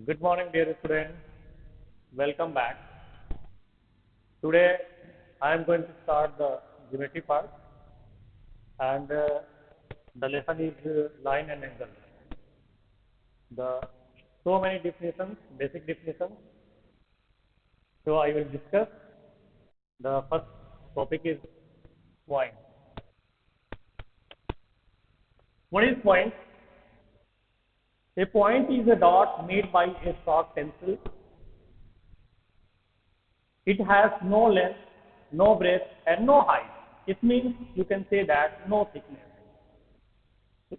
Good morning, dear students. Welcome back. Today, I am going to start the geometry part, and the lesson is line and angle. The so many definitions, basic definitions. So I will discuss. The first topic is point. What is point? A point is a dot made by a sharp pencil. It has no length, no breadth, and no height. It means you can say that no thickness.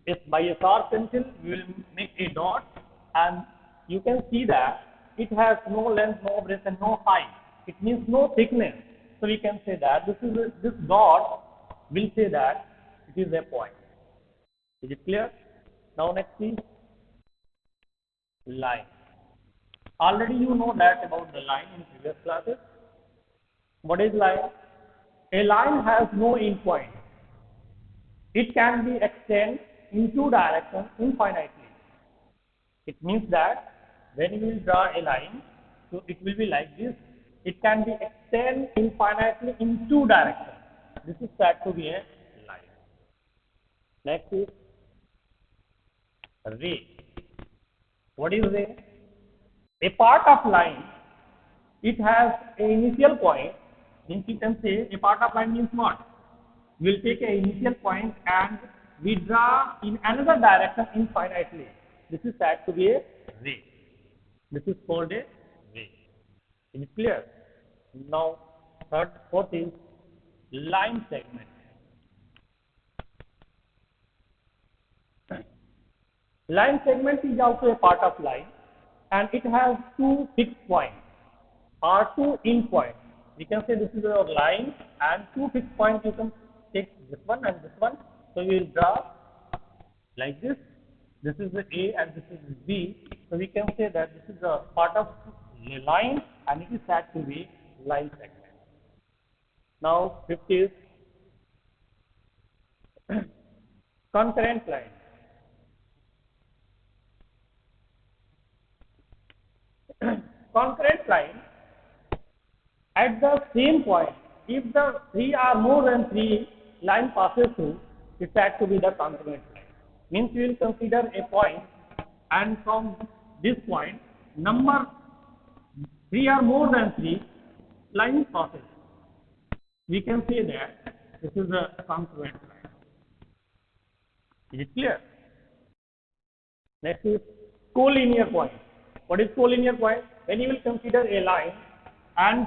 If by a sharp pencil we will make a dot, and you can see that it has no length, no breadth, and no height. It means no thickness. So we can say that this dot will say that it is a point. Is it clear? Now next is line. Already you know that about the line in previous classes. What is line? A line has no end point. It can be extended in two directions infinitely. It means that when you will draw a line, so it will be like this. It can be extended infinitely in two directions. This is said to be a line. Next is ray. What is ray? A part of line, it has an initial point. Means you can say a part of line means what? We will take an initial point and we draw in another direction infinitely. This is said to be a ray. This is called a ray. Is it clear? Now, fourth is line segment. Line segment is also a part of line, and it has two fixed points or two end points. We can say this is your line, and two fixed points you can take this one and this one. So you will draw like this. This is the A and this is B. So we can say that this is a part of a line, and it is said to be line segment. Now fifth is concurrent line. Concurrent line, at the same point, if the three are more than three line passes through, it's said to be the concurrent line. Means we will consider a point, and from this point, number three or more than three line passes. We can say that this is a concurrent line. Is it clear? Next is collinear point. What is collinear point? When you will consider a line and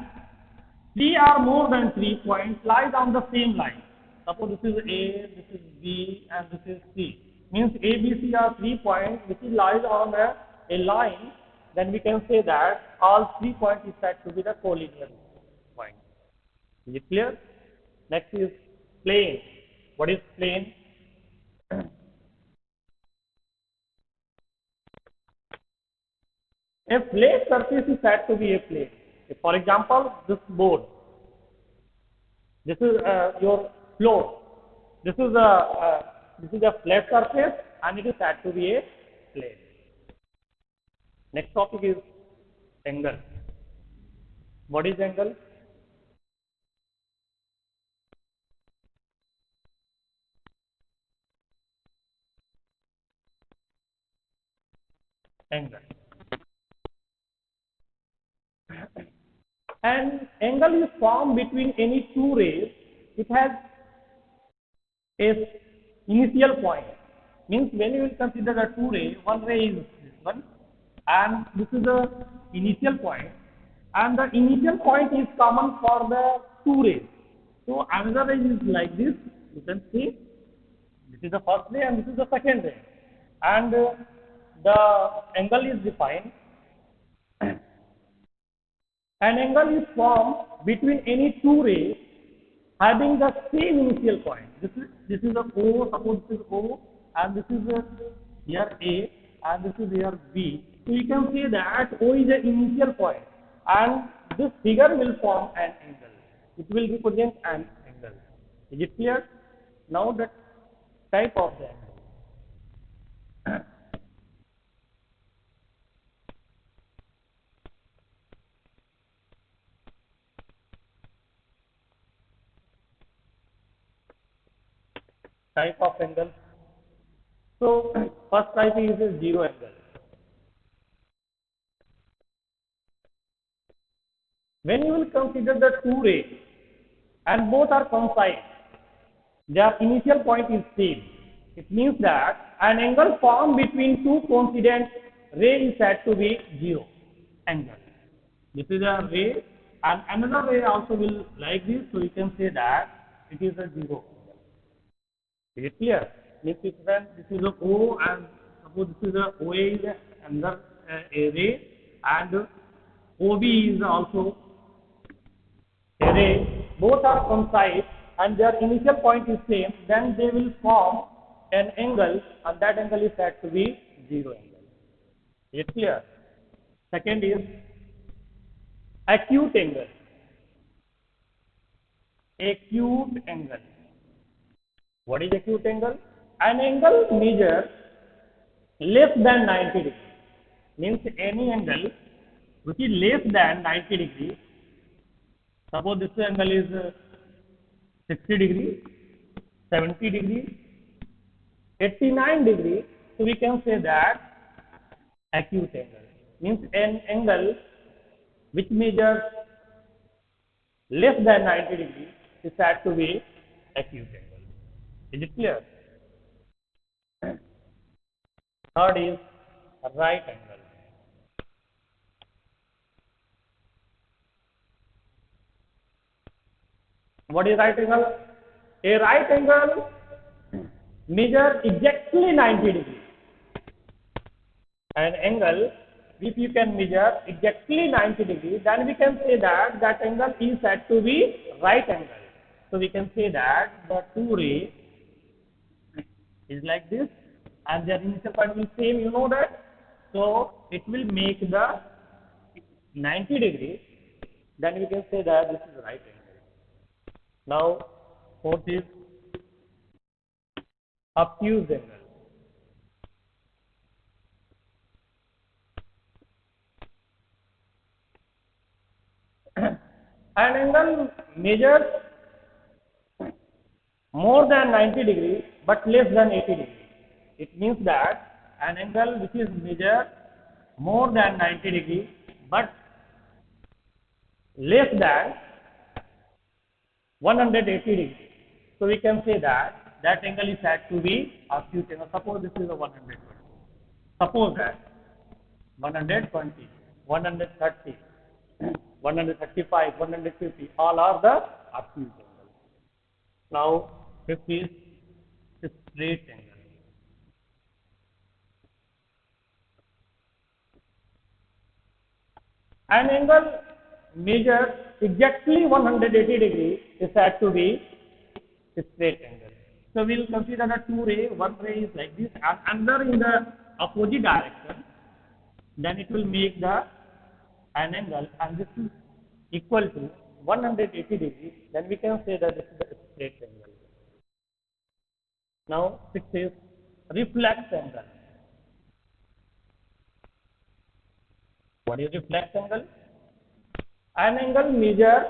three or more than 3 points lies on the same line. Suppose this is A, this is B, and this is C. Means A, B, C are 3 points which lies on a line. Then we can say that all 3 points is said to be the collinear point. Is it clear? Next is plane. What is plane? A flat surface is said to be a plane. For example, this board. This is your floor. This is a flat surface, and it is said to be a plane. Next topic is angle. What is angle? Angle. An angle is formed between any two rays. It has a initial point. Means when you will consider the two rays, one ray is this one, and this is the initial point, and the initial point is common for the two rays. So another ray is like this. You can see this is the first ray and this is the second ray, and the angle is defined. An angle is formed between any two rays having the same initial point. This is a O. Suppose this is O, and this is here A, and this is here B. So you can say that O is the initial point, and this figure will form an angle. It will represent an angle. Is it clear? Now the type of the angle. type of angle. So first type is a zero angle. When you will consider the two rays and both are concise, their initial point is same. It means that an angle formed between two coincident rays is said to be zero angle. This is a ray, and another ray also will like this, so you can say that it is a zero angle. Is it clear? Means when this is a O, and suppose this is a OA is another a ray, and OB is also a ray. Both are concise and their initial point is same, then they will form an angle, and that angle is said to be zero angle. Is it clear? Second is acute angle. Acute angle. What is acute angle? An angle measured less than 90 degrees. Means any angle which is less than 90 degrees. Suppose this angle is 60 degrees, 70 degrees, 89 degrees. So we can say that acute angle. Means an angle which measures less than 90 degrees is said to be acute angle. Is it clear? Third is right angle. What is right angle? A right angle measures exactly 90 degrees. An angle, if you can measure exactly 90 degrees, then we can say that that angle is said to be right angle. So we can say that the two rays is like this, and their initial point will same, you know that. So it will make the 90 degrees, then we can say that this is right angle. Now fourth is obtuse angle. An angle measures more than 90 degrees but less than 80 degrees. It means that an angle which is measured more than 90 degrees but less than 180 degrees. So we can say that that angle is said to be obtuse angle. Suppose this is a 120. Suppose that 120, 130, 135, 150, all are the obtuse angles. Now fifth is straight angle. An angle measured exactly 180 degrees is said to be straight angle. So we will consider the two rays. One ray is like this, and another in the opposite direction. Then it will make the an angle, and this is equal to 180 degrees. Then we can say that this is the straight angle. Now sixth is reflex angle. What is reflex angle? An angle measured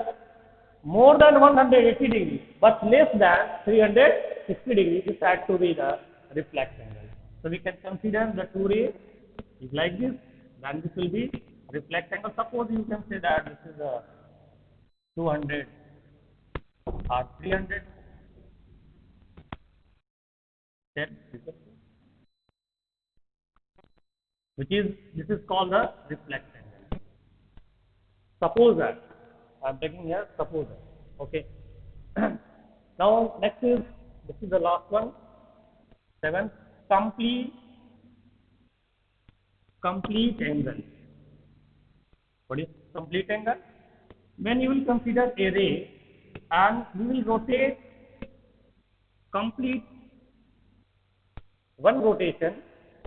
more than 180 degrees but less than 360 degrees is said to be the reflex angle. So we can consider the two rays is like this, then this will be reflex angle. Suppose you can say that this is a 200 or 300. Then which is, this is called the reflex angle. Suppose that I am taking here, suppose that. Okay. Now next is, this is the last one, seventh, complete angle. What is complete angle? When you will consider a ray and we will rotate complete one rotation,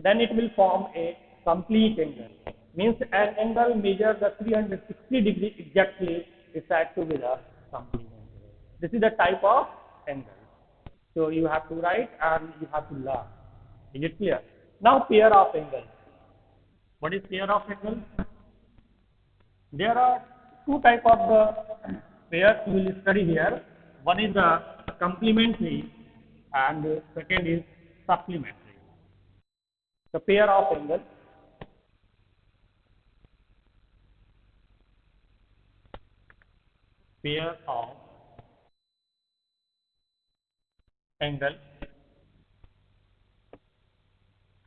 then it will form a complete angle. Means an angle measures the 360 degree exactly is said to be the complete angle. This is the type of angle. So you have to write and you have to learn. Is it clear? Now pair of angles. What is pair of angles? There are two types of the pairs we will study here. One is the complementary and second is supplementary. The pair of angle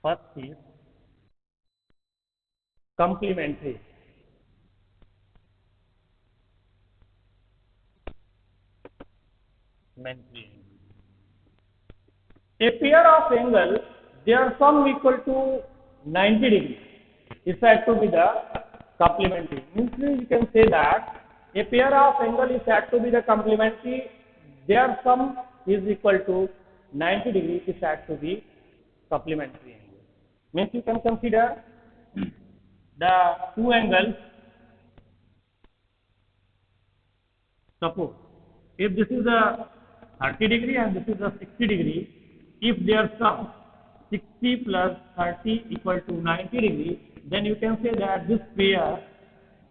first is complementary. A pair of angle, their sum equal to 90 degrees is said to be the complementary. Means you can say that a pair of angle is said to be the complementary, their sum is equal to 90 degrees is said to be supplementary angle. Means you can consider the two angles. Suppose if this is a 30 degree and this is a 60 degree, if their sum 60 plus 30 equal to 90 degree, then you can say that this pair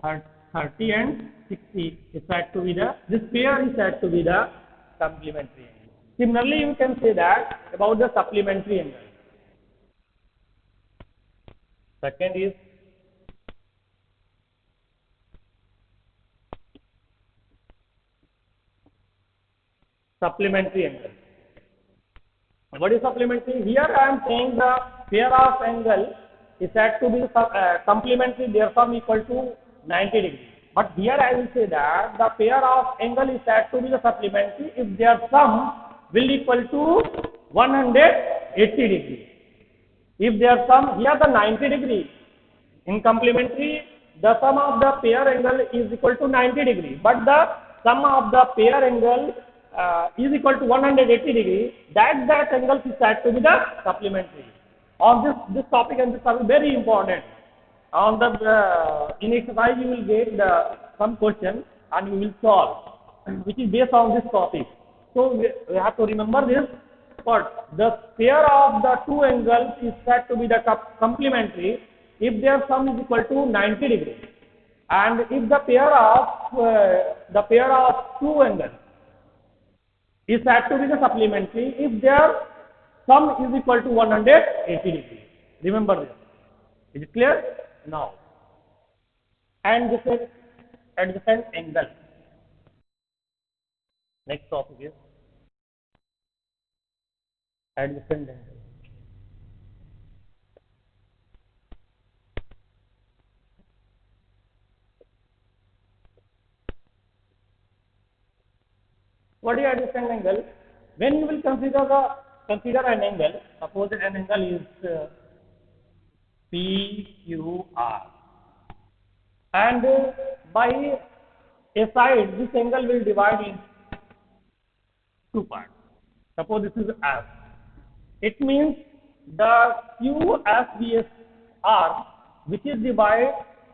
30 and 60 is said to be this pair is said to be the complementary angle. Similarly, you can say that about the supplementary angle. Second is supplementary angle. What is supplementary? Here I am saying the pair of angle is said to be complementary, their sum equal to 90 degree. But here I will say that the pair of angle is said to be the supplementary if their sum will equal to 180 degree. If their sum, here the 90 degree, in complementary the sum of the pair angle is equal to 90 degree, but the sum of the pair angle is equal to 180 degree, that angle is said to be the supplementary. On this topic and this is very important. On the in exercise you will get some question and you will solve, which is based on this topic. So we have to remember this. But the pair of the two angles is said to be the complementary if their sum is equal to 90 degree, and if the pair of two angles is said to be the supplementary if their sum is equal to 180 degree. Remember this. Is it clear? Now, and this is adjacent angle. Next topic is adjacent angle. What is adjacent angle? When you will consider an angle, suppose an angle is PQR, and by a side this angle will divide in two parts. Suppose this is F. It means the QSBSR, which is divide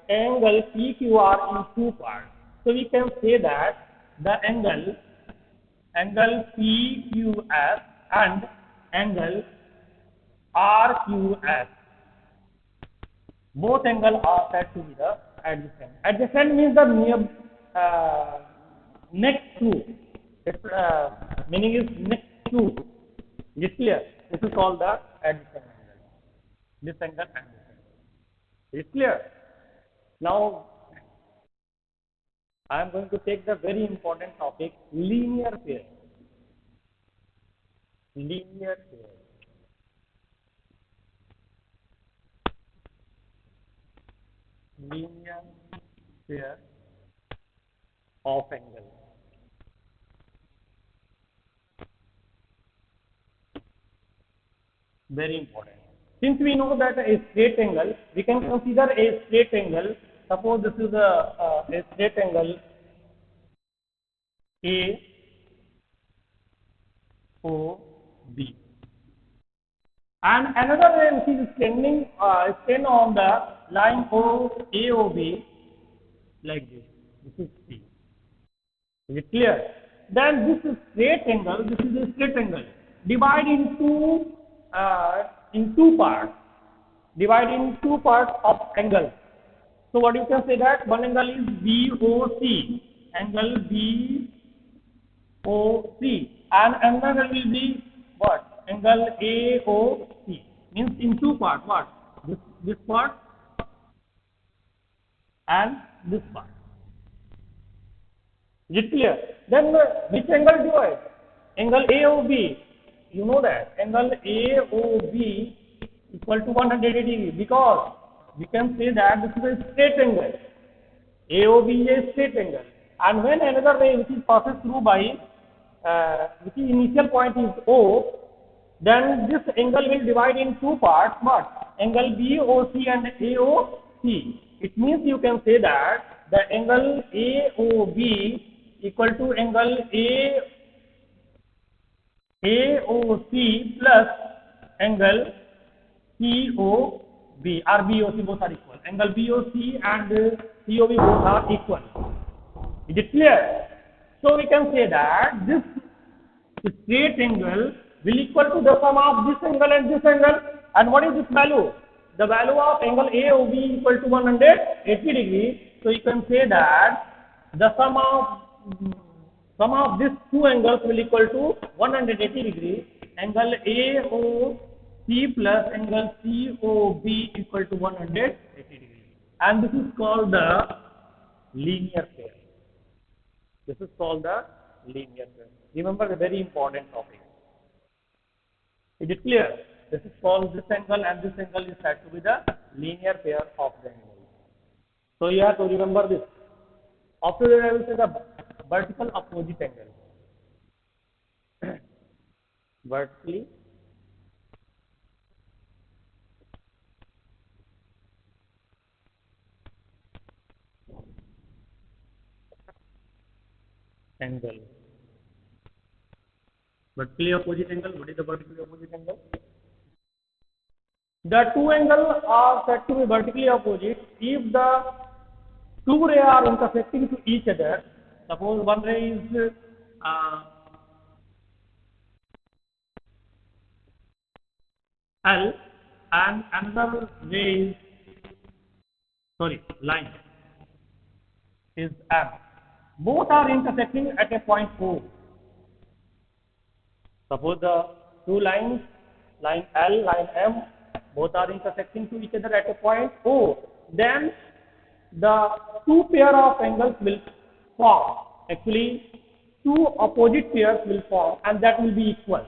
angle PQR in two parts. So we can say that the angle PQS and angle RQS, both angles are said to be the adjacent. Adjacent means the near, next to. Its meaning is next to. Is it clear? This is called the adjacent angle. This angle adjacent. Is it clear? Now I am going to take the very important topic, linear pair. Linear pair. Linear pair of angle. Very important. Since we know that a straight angle, we can consider a straight angle. Suppose this is a straight angle AOB, and another ray which is standing on the line AOB like this. This is C. Is it clear? Then this is straight angle. This is a straight angle. Divide into in two parts. Divide in two parts of angle. So what you can say that one angle is BOC, angle BOC, and another will be what? angle AOC. Means in two parts. What? This part and this part. Is it clear? Then which angle divide? Angle AOB. You know that angle AOB equal to 180 degree, because we can say that this is a straight angle. AOB is a straight angle, and when another ray which is passes through by which is initial point is O, then this angle will divide in two parts. But angle BOC and AOC. It means you can say that the angle AOB equal to angle AOC plus angle COB or BOC, both are equal. Angle BOC and COB both are equal. Is it clear? So we can say that this straight angle will equal to the sum of this angle and this angle. And what is this value? The value of angle AOB equal to 180 degree. So you can say that the sum of these two angles will equal to 180 degree. Angle AOC plus angle COB equal to 180 degree. And this is called the linear pair. This is called the linear pair. Remember, a very important topic. Is it clear? This is called, this angle and this angle is said to be the linear pair of the angles. So you have to remember this. After that, I will say the vertical opposite angle. Vertically angle. Vertically opposite angle. What is the vertically opposite angle? The two angles are said to be vertically opposite if the two rays are intersecting to each other. Suppose one ray is L and another ray is, line is M. Both are intersecting at a point O. Suppose the two lines, line L, line M, both are intersecting to each other at a point O. Then the two pair of angles will form. Actually, two opposite pairs will form, and that will be equal.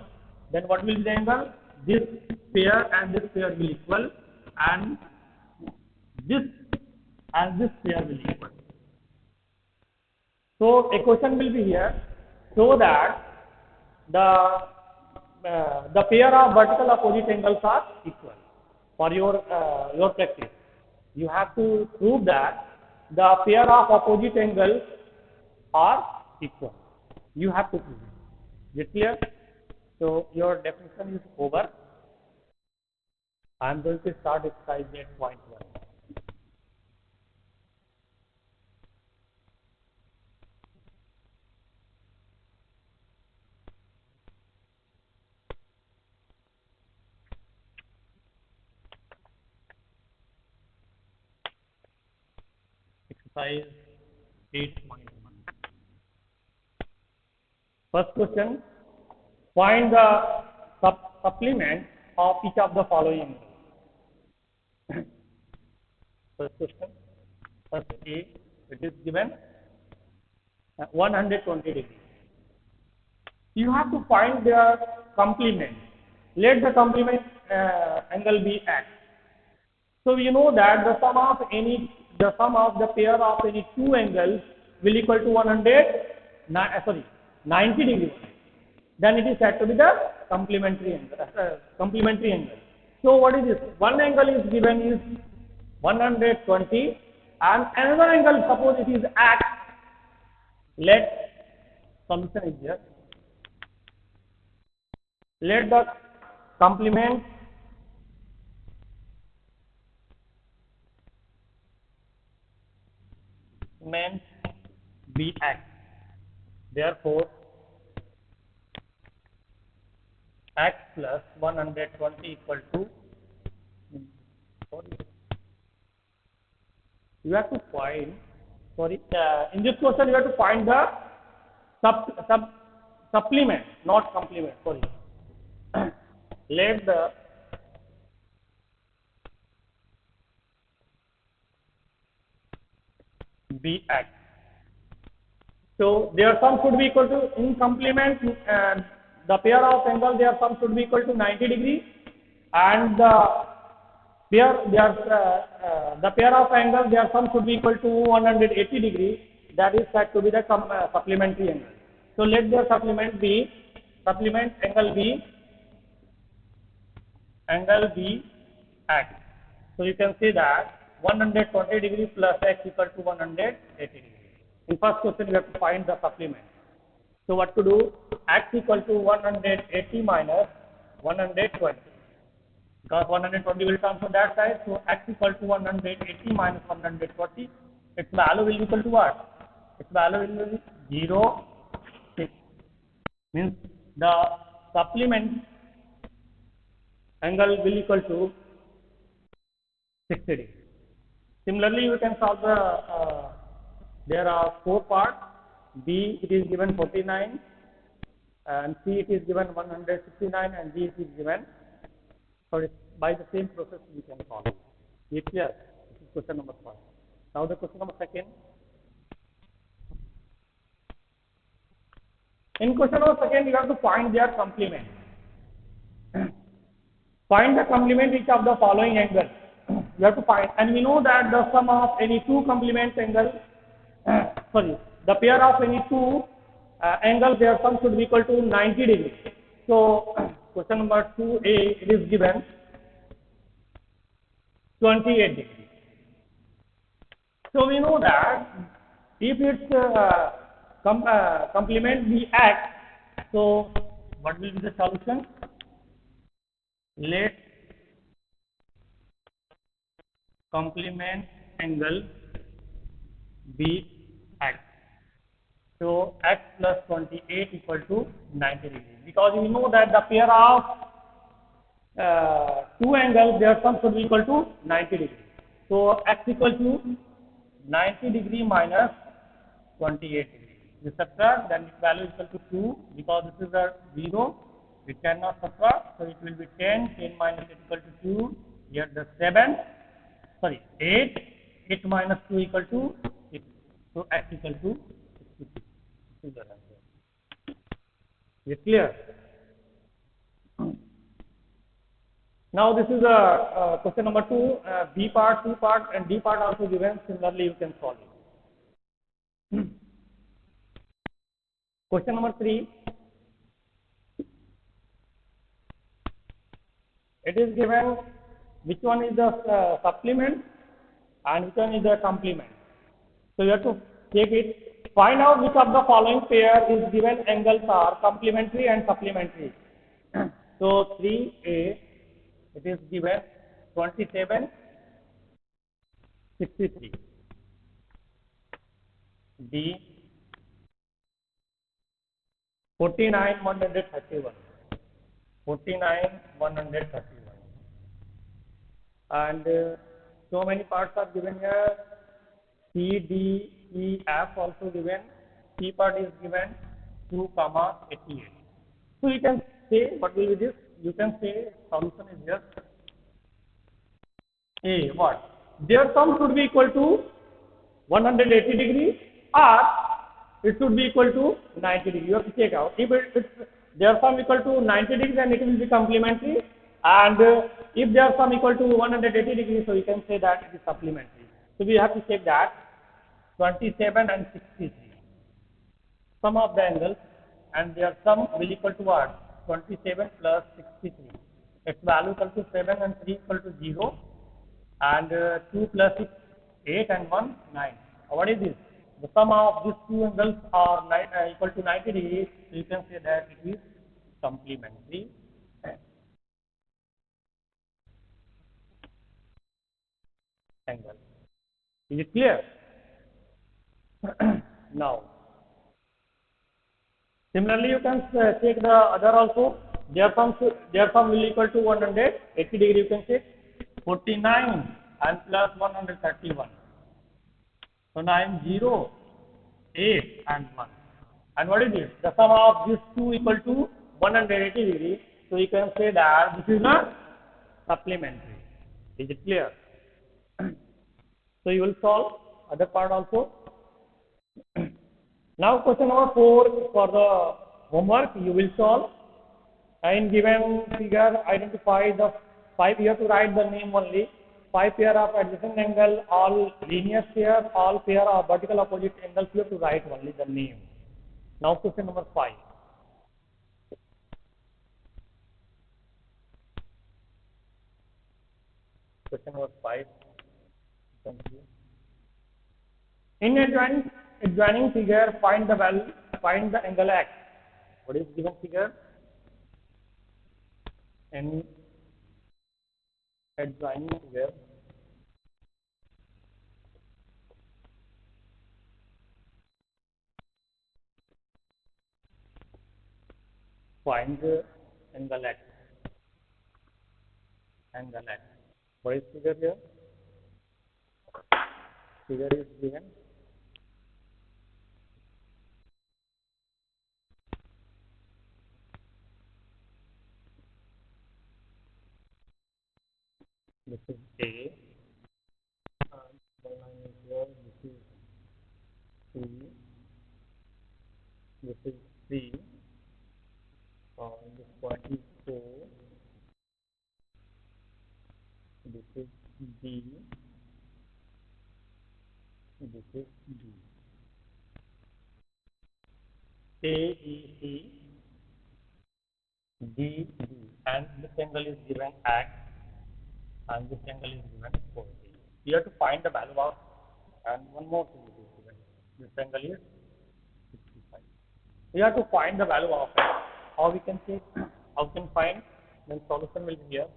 Then what will be the angle? This pair and this pair will equal, and this and this pair will equal. So a question will be here, so that the pair of vertical opposite angles are equal. For your practice, you have to prove that the pair of opposite angles are equal. You have to prove it. Is it clear? So your definition is over. I am going to start exercise at point 1. Exercise 8.1. First question, find the supplement of each of the following. First question, first A, it is given 120 degrees. You have to find their complement. Let the complement angle be X. So we know that the sum of the pair of any two angles will equal to 90 degrees. Then it is said to be the complementary angle. So what is this? One angle is given is 120, and another angle, suppose it is X. Let solution is here. Let the complement be X. Therefore, X plus 120 equal to, you have to find, in this question you have to find the supplement, not complement, let the B X. So their sum should be equal to, in complement, the pair of angles their sum should be equal to 90 degree, and the pair of angles their sum should be equal to 180 degree. That is said to be the supplementary angle. So let their supplement angle B X. So you can see that 120 degree plus X equal to 180 degree. In first question, we have to find the supplement. So what to do? X equal to 180 minus 120. Because 120 will come from that side. So X equal to 180 minus 120. Its value will be equal to what? Its value will be 0, 6. Means the supplement angle will equal to 60 degree. Similarly, you can solve the, there are 4 parts. B it is given 49, and C it is given 169, and D it is given, sorry, by the same process we can solve. Is it clear? This is question number 1. Now the question number 2. In question number 2, you have to find their complement. Find the complement each of the following angles. You have to find, and we know that the sum of any two complement angles, the pair of any two angles, their sum should be equal to 90 degree. So question number 2A, it is given 28 degree. So we know that if its complement be X, so what will be the solution? Let complement angle be X. So X plus 28 equal to 90 degree. Because we know that the pair of two angles, their sum should be equal to 90 degree. So X equal to 90 degree minus 28 degree. We subtract, then its value is equal to 2. Because this is a 0, we cannot subtract. So it will be 10. 10 minus 8 equal to 2. Here the 8. 8 minus 2 equal to 6. So X equal to 66. This is the answer. Is it clear? Now this is a question number 2. B part, C part, and D part also given. Similarly, you can solve it. Question number 3. It is given which one is the supplement and which one is the complement. So you have to take it. Find out which of the following pair is given angles are complementary and supplementary. So 3A, it is given 27, 63. D 49, 131. 49, 131. And so many parts are given here. C, D, E, F also given. C part is given 2, 88. So you can say, what will be this? You can say solution is just A. What? Their sum should be equal to 180 degree, or it should be equal to 90 degree. You have to check out. If their sum equal to 90 degree, then it will be complementary. And if their sum equal to 180 degree, so you can say that it is supplementary. So we have to check that 27 and 63. Sum of the angles, and their sum will equal to what? 27 plus 63. Its value equal to 7 and 3 equal to 0. And 2 plus 6, 8 and 1, 9. What is this? The sum of these two angles are equal to 90 degrees. So you can say that it is complementary angle. Is it clear? Now, similarly, you can check the other also. Their sum will equal to 180 degree. You can check 49 and plus 131. So 9, 0, 8 and 1. And what is this? The sum of these two equal to 180 degree. So you can say that this is a supplementary. Is it clear? So you will solve other part also. Now question number 4 for the homework you will solve. In given figure, identify the 5. You have to write the name only. 5 pair of adjacent angle, all linear pair, all pair of vertical opposite angles. You have to write only the name. Now question number 5. Question number 5. In adjoining figure, find the angle x. What is given figure? In adjoining figure, find the angle x. Angle x. What is figure here? Figure is given. This is A. And the line is here. This is C. This is C. This point is O. This is D. This is D. A, E, C, D, D, and this angle is given X, and this angle is given 40. You have to find the value of, and one more thing is given. This angle is 65. You have to find the value of it. How we can say? How we can find? Then solution will be here.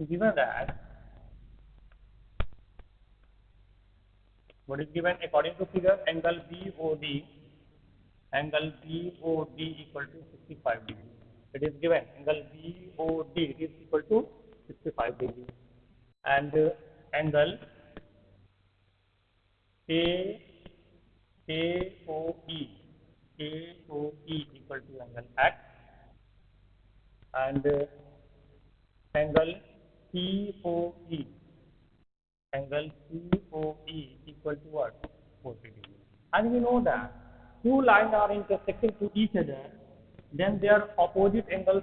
Given that, what is given according to figure, angle BOD equal to 65 degree. It is given angle BOD is equal to 65 degree, and angle AOE equal to angle X, and angle COE equal to what? 40 degree. And we know that two lines are intersecting to each other, then their opposite angles,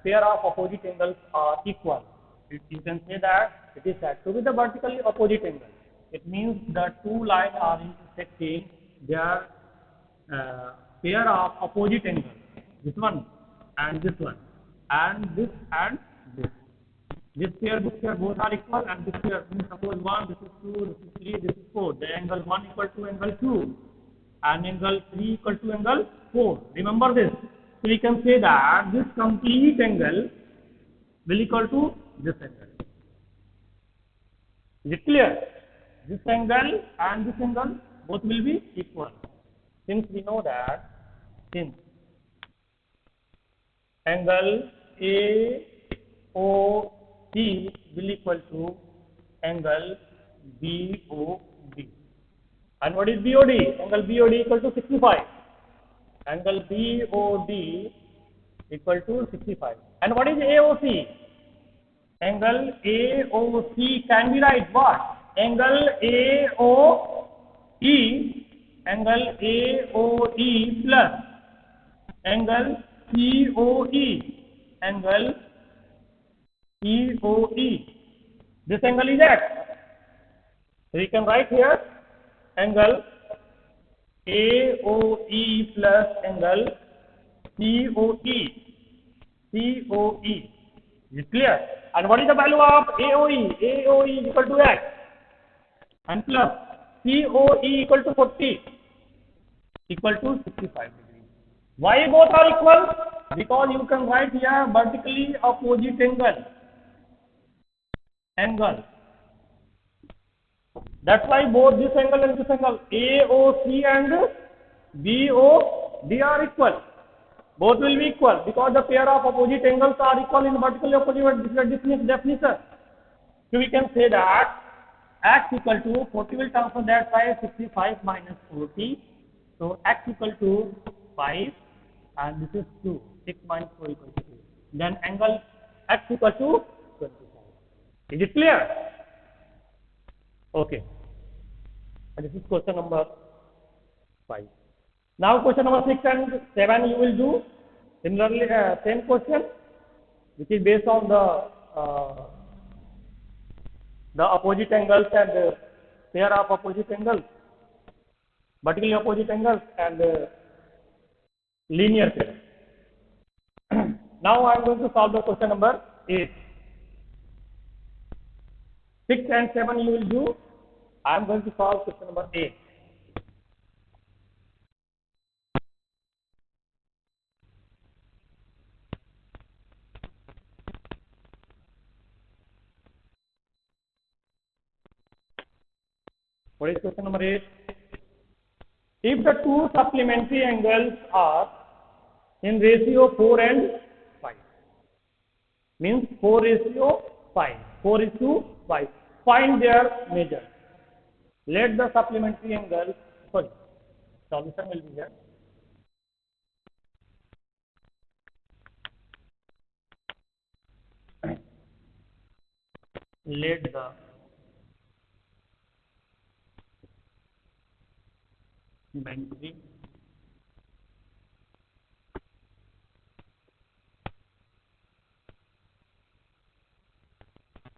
pair of opposite angles are equal. You can say that it is said to be the vertically opposite angle. It means the two lines are intersecting, their pair of opposite angles. This one and this one, and this and this. This pair, both are equal, and this pair, suppose 1, this is 2, this is 3, this is 4. The angle 1 equal to angle 2, and angle 3 equal to angle 4. Remember this. So we can say that this complete angle will equal to this angle. Is it clear? This angle and this angle both will be equal. Since we know that, since angle AOC will equal to angle BOD. And what is BOD? Angle BOD equal to 65. Angle BOD equal to 65. And what is AOC? Angle AOC can be right what? Angle AOE plus angle COE. Angle COE. This angle is X. So you can write here angle AOE plus angle COE. COE. Is it clear? And what is the value of AOE? AOE is equal to X. And plus COE equal to 40. Equal to 65 degrees. Why both are equal? Because you can write here vertically opposite angle. That's why both this angle and this angle, AOC and BOD are equal. Both will be equal because the pair of opposite angles are equal in vertically opposite definition. So we can say that X equal to 40 will transfer that by 65 minus 40. So X equal to 5 and this is 2. 6 minus 4 equals to 2. Then angle x equal to 25. Is it clear? Okay. And this is question number 5. Now question number 6 and 7 you will do similarly same question, which is based on the opposite angles and pair of opposite angles, vertically opposite angles and linear pair. Now I am going to solve the question number 8. 6 and 7 you will do. I am going to solve question number 8. What is question number 8? If the two supplementary angles are in ratio 4 and 5, means 4 ratio 5, 4 is to 5, find their measure. Let the supplementary angles, solution will be here. Let the supplementary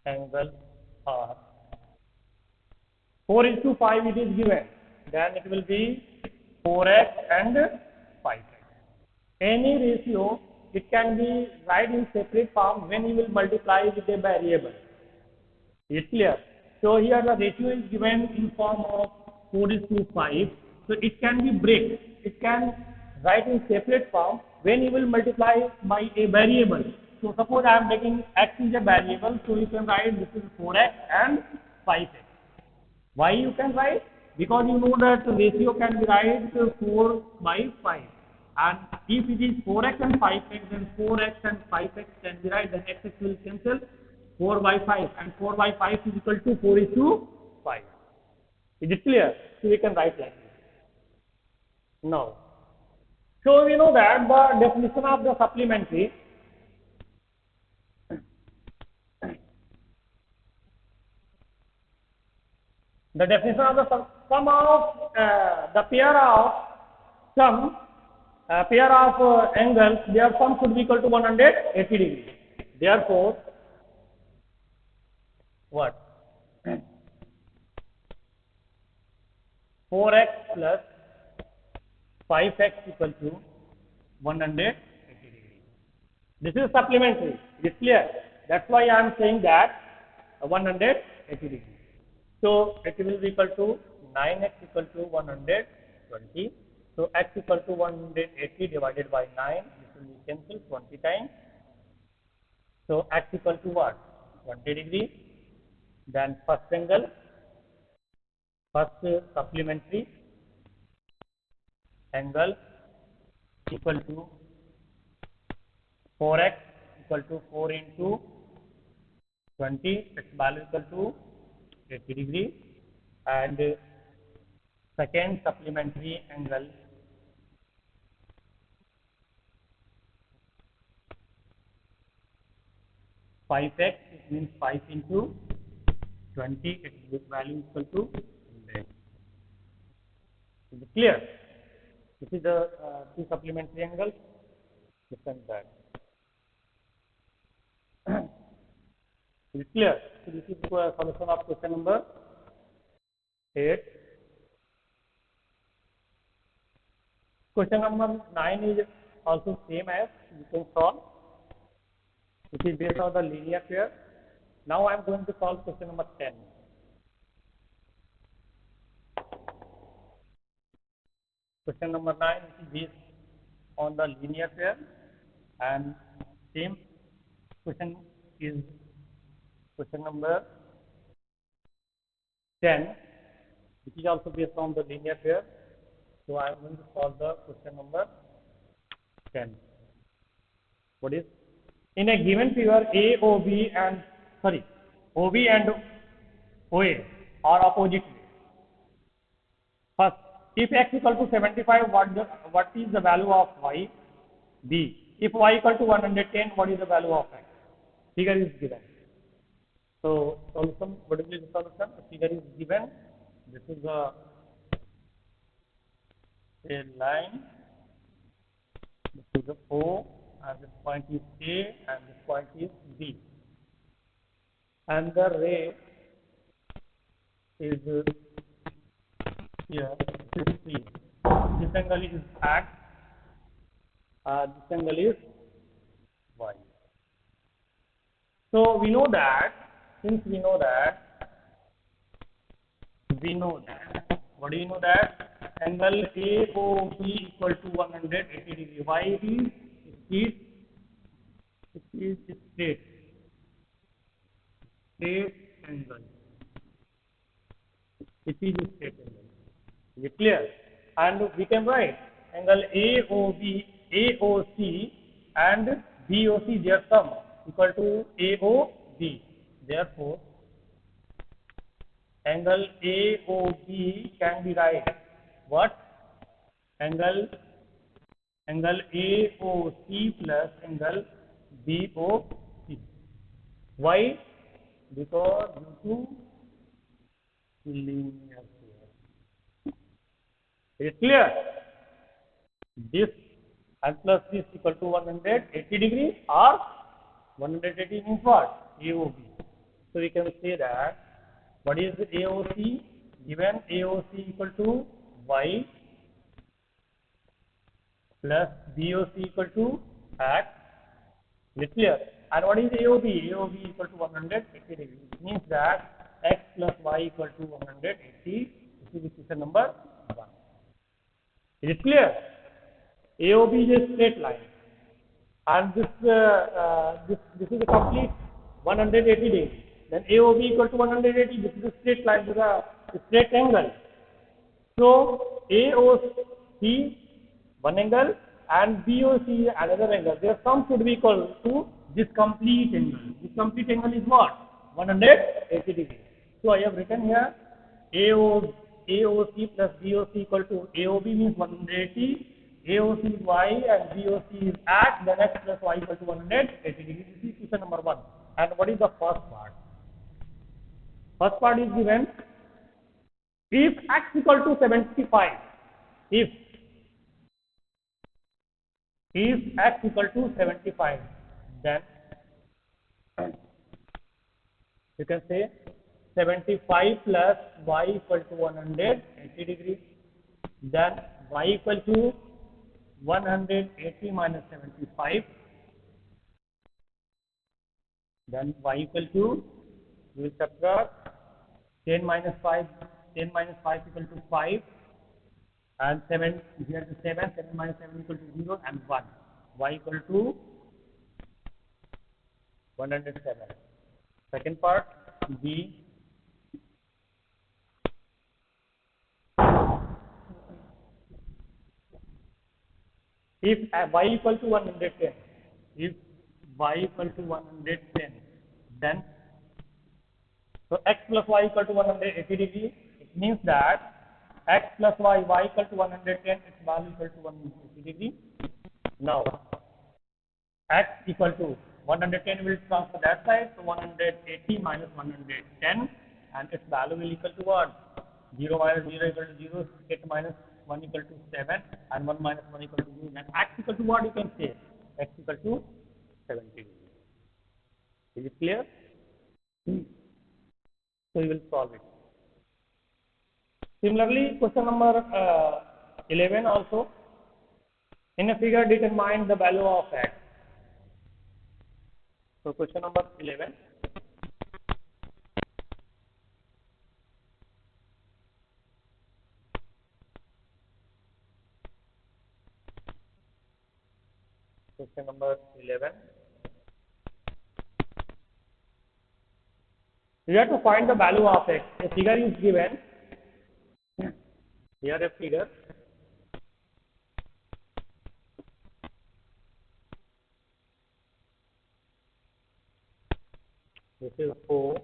angles are 4 is to 5 it is given, then it will be 4x and 5x. Any ratio, it can be write in separate form when you will multiply with a variable. Is it clear? So here the ratio is given in form of 4 is to 5. So it can be break. It can write in separate form when you will multiply by a variable. So suppose I am taking x is a variable, so you can write this is 4x and 5x. Why you can write? Because you know that ratio can be write 4 by 5. And if it is 4x and 5x, then 4x and 5x can be write, then x will cancel, 4 by 5, and 4 by 5 is equal to 4 is to 5. Is it clear? So we can write like this. Now, so we know that the definition of the supplementary, the definition of the sum of the pair of angles, their sum should be equal to 180 degrees. Therefore, what? 4x plus 5x equal to 180 degrees. This is supplementary. It is clear. That's why I am saying that 180 degrees. So it will be equal to 9x equal to 120. So x equal to 180 divided by 9. This will be cancelled 20 times. So x equal to what? 20 degrees. Then first angle, first supplementary angle equal to 4x equal to 4 into 20, its value equal to 80 degree, and second supplementary angle five x, it means 5 into 20, its value equal to 100. Is it clear? This is the two supplementary angles, this and that. Is it clear? So this is the solution of question number 8. Question number 9 is also same as you can solve. It is based on the linear pair. Now I am going to solve question number 10. Question number 9 is based on the linear pair, and same question is question number 10, which is also based on the linear pair. So I am going to solve the question number 10. What is? In a given figure, OB and OA are opposite way. First, if x equal to 75, what is the value of y? B. If y equal to 110, what is the value of x? Figure is given. So solution, what is the solution? The figure is given. This is a line. This is the O, and this point is A, and this point is B. And the ray is here. This is C. This angle is X. This angle is Y. So we know that, since we know that, what do you know that? Angle AOB equal to 180 degree. Why it is? It is straight angle. It is straight angle. Is it clear? And we can write angle AOC and BOC, their sum equal to AOB. Therefore, angle AOB can be right. What? Angle AOC plus angle BOC. Why? Because due to linear here. Is it clear? This and plus this equal to 180 degree, or 180 means what? AOB. So we can say that what is AOC? Given AOC equal to Y plus BOC equal to X. Is it clear? And what is AOB? AOB equal to 180 degree. It means that X plus Y equal to 180. This is equation number 1. Is it clear? AOB is a straight line, and this is a complete 180 degree. Then AOB equal to 180. This is a straight line, this is a straight angle. So AOC one angle and BOC another angle. Their sum should be equal to this complete angle. This complete angle is what? 180 degree. So I have written here AOC plus BOC equal to AOB means 180. AOC is Y and BOC is X, then X plus Y equal to 180 degree. This is equation number 1. And what is the first part? First part is given if X equal to 75, if X equal to 75, then you can say 75 plus Y equal to 180 degree, then Y equal to 180 minus 75, then Y equal to, we will subtract 10 minus 5 equal to 5, and 7, here is 7 minus 7 equal to 0 and 1, Y equal to 107. Second part, B. If Y equal to 110, if Y equal to 110, then so X plus Y equal to 180 degree. It means that X plus Y equal to 110, its value equal to 180 degree. Now X equal to 110 will transfer that side, so 180 minus 110, and its value will equal to what? 0 minus 0 equal to 0, 8 minus 1 equal to 7, and 1 minus 1 equal to 0. And X equal to what you can say? X equal to 70 degree. Is it clear? So we will solve it. Similarly, question number 11 also. In a figure, determine the value of X. So question number 11. Question number 11. We have to find the value of X. A figure is given. Here a figure. This is O.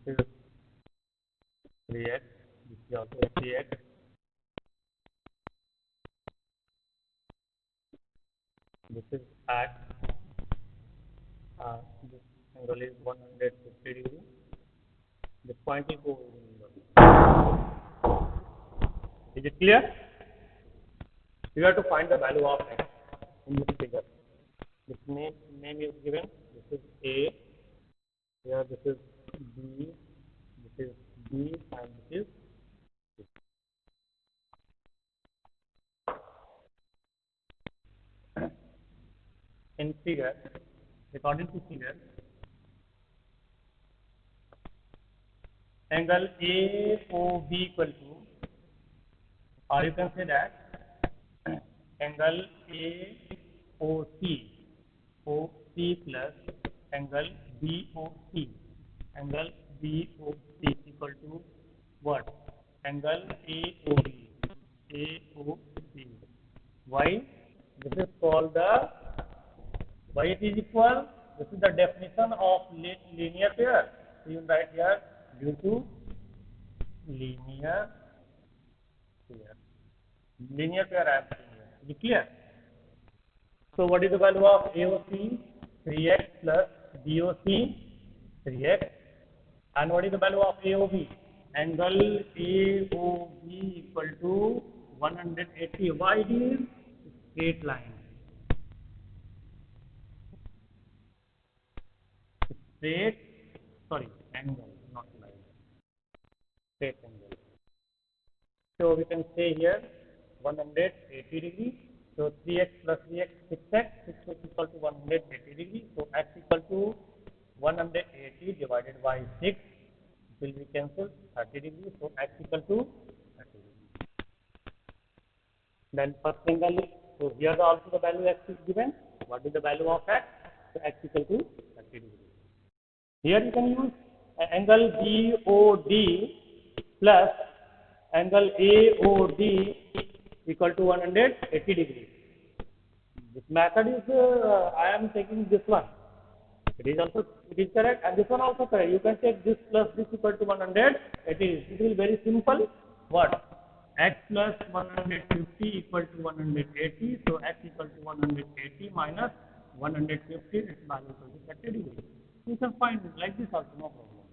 This is 3x. This is also 3x. This is at this angle is 150 degree. This point will go over. Is it clear? You have to find the value of x in this figure. This name is given. This is A. Here this is B. This is B, and this is C. In figure, according to figure, angle AOB equal to, or you can say that angle AOC, OC plus angle BOC, angle BOC equal to what? Angle AOB, AOC. Why? This is called the, why it is equal? This is the definition of linear pair. So you write here, due to linear pair. Linear pair I am saying here. Is it clear? So what is the value of AOC? 3x plus BOC, 3x. And what is the value of AOB? Angle AOB equal to 180. Why it is? Straight line. Angle, not line. Straight angle. So we can say here 180 degree. So 3x plus 3x, 6x, 6x equal to 180 degree. So x equal to 180 divided by 6 will be cancelled, 30 degree. So x equal to 30 degree. Then first angle, so here also the value x is given. What is the value of x? So x equal to 30 degree. Here you can use angle BOD plus angle AOD equal to 180 degree. This method is, I am taking this one. It is correct, and this one also correct. You can take this plus this equal to 180. It is very simple. What? X plus 150 equal to 180. So x equal to 180 minus 150. Its value equal to 30 degree. You can find it like this also, no problem.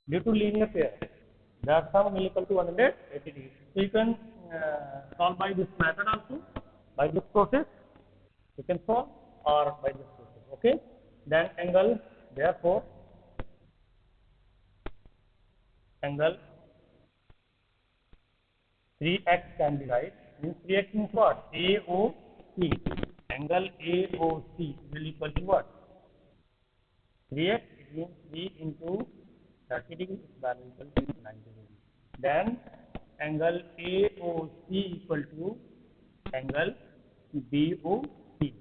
Due to linear pair, the sum will equal to 180 degree. So you can solve by this method also, by this process. You can solve, or by this process. Okay. Then angle, therefore, angle 3x can be right. Means 3x means what? AOC. Angle AOC will equal to what? 3x, it means 3 into 30 degree, value equal to 90 degree. Then angle AOC equal to angle BOC.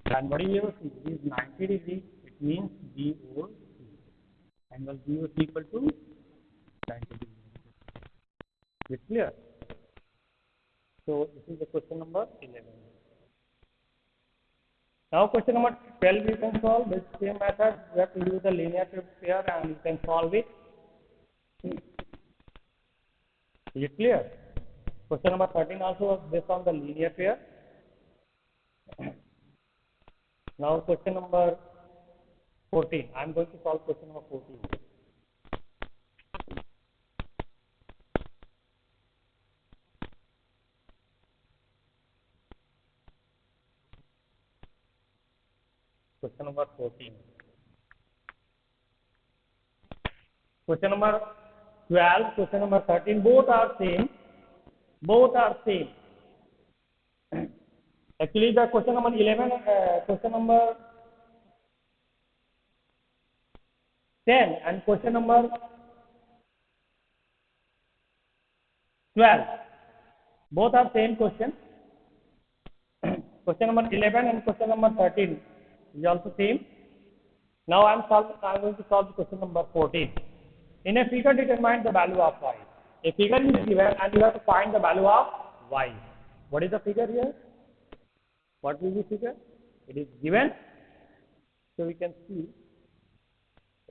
And what is AOC? It is 90 degree. It means BOC. Angle BOC equal to 90 degree. Is it clear? So this is the question number 11. Now question number 12 you can solve with same method. You have to use the linear pair and you can solve it. Is it clear? Question number 13 also based on the linear pair. Now question number 14. I am going to solve question number 14. Question number 14. Question number 12, question number 13, both are same. Both are same. Actually, the question number 11, question number 10 and question number 12, both are same question. Question number 11 and question number 13 is also same. Now I am going to solve question number 14. In a figure, determine the value of y. A figure is given and you have to find the value of y. What is the figure here? What will be figure? It is given. So we can see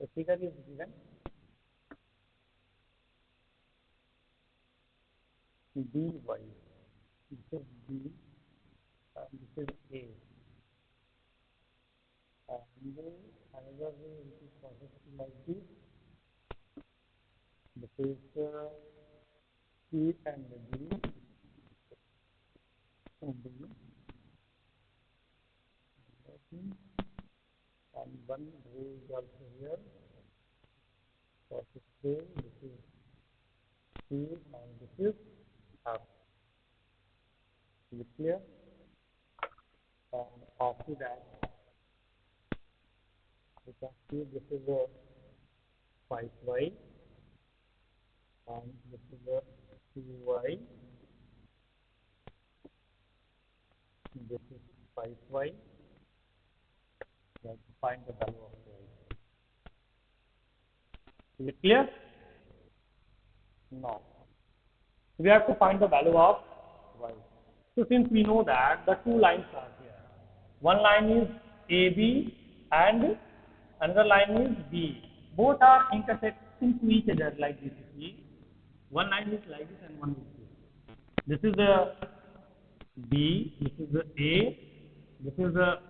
a figure is given. dy. This is B and this is A. And another way it is processed like this. This is C and D. And one row is also here. Process A. This is C and this is F. Is it clear? And after that, you can see this is a 5y and this is a 2y. This is 5y. We have to find the value of y. Is it clear? No. We have to find the value of y. So since we know that the two lines are here, one line is AB and another line is B. Both are intersecting to each other like this. You see, one line is like this and one is this. This is the B. This is the A. This is the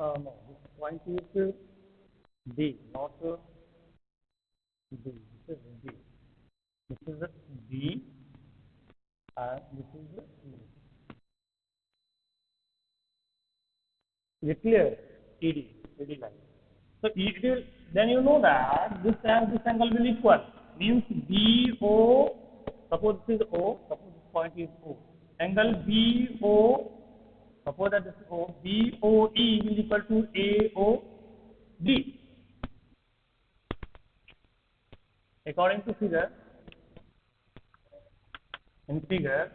no. This point is D, not B. This is D. This is the B and this is the E. Is it clear? ED line. So ED, then you know that this angle will equal. Means BO, suppose this is O, suppose this point is O. Angle BO, suppose that this is O, BOE will equal to AOD. According to figure, in figure,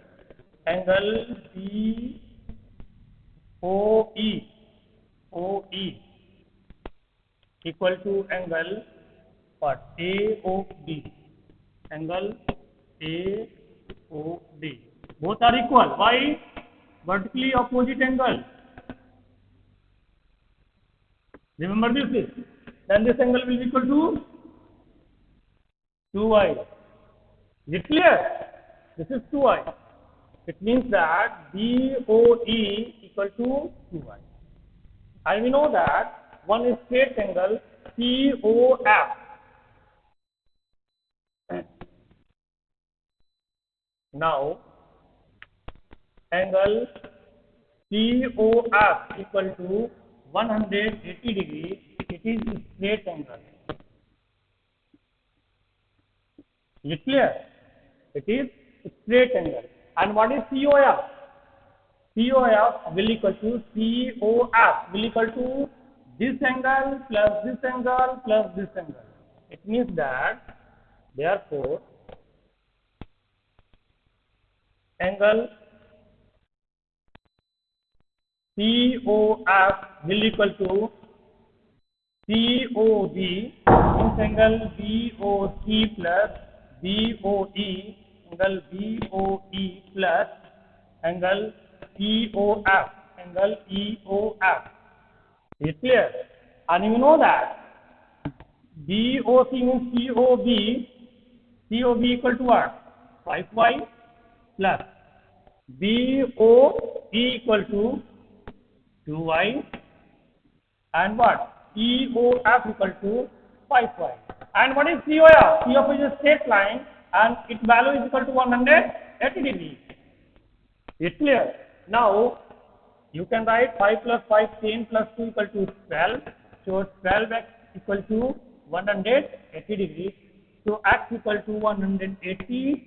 angle OE equal to angle what? AOD. Angle AOD. Both are equal. Why? Vertically opposite angle. Remember this. Then this angle will be equal to 2y. Is it clear? This is 2y. It means that BOE equal to 2y. And we know that one is straight angle COF. Now, angle COF equal to 180 degree. It is straight angle. Is it clear? It is straight angle. And what is COF? COF will equal to COF will equal to this angle plus this angle plus this angle. It means that therefore angle COF will equal to COB means angle BOC plus BOE, angle BOE plus angle EOF, angle EOF. Is it clear? And you know that BOC means COB equal to what? 5y plus BOE equal to 2y and what? EOF equal to 5y. And what is COF? COF is a straight line and its value is equal to 180 degrees. It's clear. Now you can write 5 plus 5, 10 plus 2 equal to 12. So 12x equal to 180 degrees. So x equal to 180.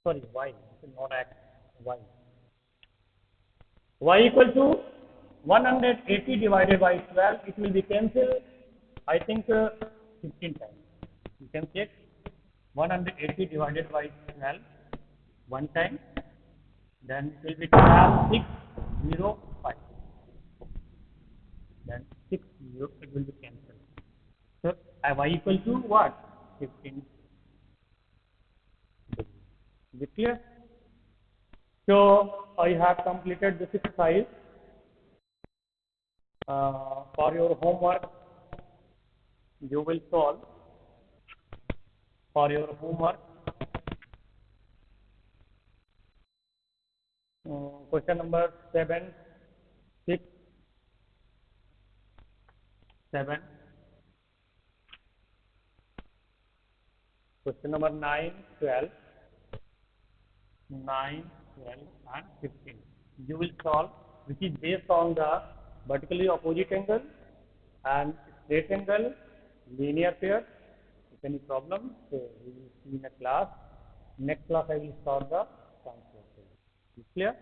Sorry, y. This is not x. Y. Y equal to 180 divided by 12. It will be cancelled. I think 15 times. You can check 180 divided by 12 one time. Then it will be 605. Then 60, it will be cancelled. So y equal to what? 15. Is it clear? So I have completed this exercise. For your homework, you will solve. For your homework, Question number 7, 6, 7. Question number 9, 12, 9, 12, and 15. You will solve, which is based on the vertically opposite angle and straight angle, linear pair. If any problem, so we will see in a class. Next class I will solve the transversal. Is clear?